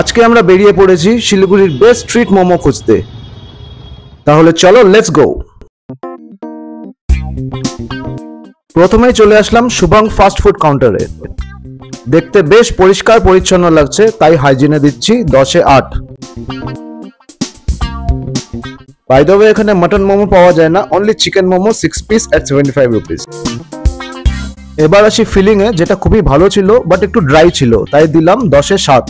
আজকে আমরা বেরিয়ে পড়েছি শিলিগুড়ির বেস্ট স্ট্রিট মোমো খুঁজতে। তাহলে চলো লেটস গো। প্রথমেই চলে আসলাম শুভং ফাস্ট ফুড কাউন্টারে। দেখতে বেশ পরিষ্কার পরিচ্ছন্ন লাগছে, তাই হাইজিনে দিচ্ছি 10-এ 8। বাই দ্য ওয়ে, এখানে মটন মোমো পাওয়া যায় না, only chicken momo 6 piece at 75 rupees. এবার আসি ফিলিং এ, যেটা খুবই ভালো ছিল বাট একটু ড্রাই ছিল, তাই দিলাম 10-এ 7।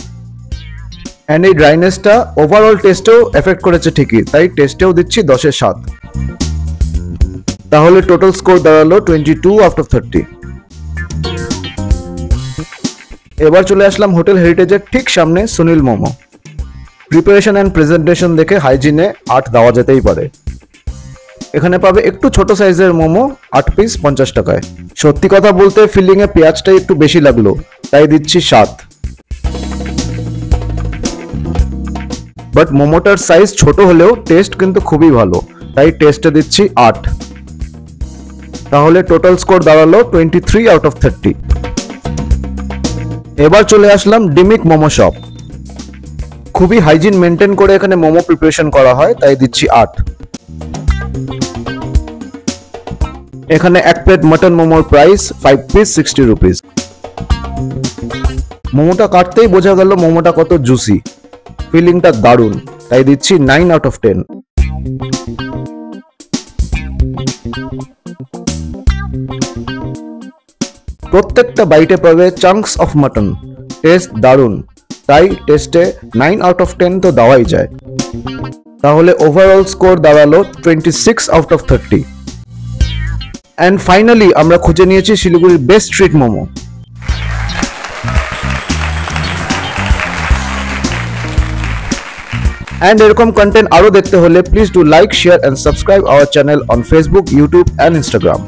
এন্ড এই ড্রাইনেসটা ওভারঅল টেস্টেও এফেক্ট করেছে ঠিকই, তাই টেস্টেও দিচ্ছি 10-এ 7। তাহলে টোটাল স্কোর দাঁড়ালো 22 out of 30। এবার চলে আসলাম হোটেল হেরিটেজের ঠিক সামনে Sunil momo. Preparation and presentation দেখে হাইজিনে 8 দেওয়া যেতেই পারে। এখানে পাবে একটু ছোট সাইজের মোমো, 8 পিস 50 টাকায়। সত্যি কথা বলতে ফিলিং এ পেঁয়াজটাই একটু বেশি লাগলো, তাই দিচ্ছি 7। বাট মোমোটার সাইজ ছোট হলেও টেস্ট কিন্তু খুবই ভালো, তাই টেস্টে দিচ্ছি 8। তাহলে টোটাল স্কোর দাঁড়ালো 23 out of 30। এবার চলে আসলাম ডিমিক মোমো শপ। খুবই হাইজিন মেনটেন করে এখানে মোমো প্রিপারেশন করা হয়, তাই দিচ্ছি 8। এখানে এক প্লেট মটন মোমোর প্রাইস 5 পিস 60 রুপিস। মোমোটা কাটতেই বোঝা গেল মোমোটা কত জুসি, ফিলিংটা দারুণ, তাই দিচ্ছি 9 out of 10। প্রত্যেকটা বাইটে পাবে চাঙ্কস অফ মাটন, টেস্ট দারুণ, তাই টেস্টে 9 out of 10 তো দেওয়াই যায়। তাহলে ওভারঅল স্কোর দাঁড়ালো 26 out of 30। অ্যান্ড ফাইনালি আমরা খুঁজে নিয়েছি শিলিগুড়ির বেস্ট স্ট্রিট মোমো। And এরকম কন্টেন্ট আরো দেখতে হলে please do like, share and subscribe our channel on Facebook, YouTube and Instagram.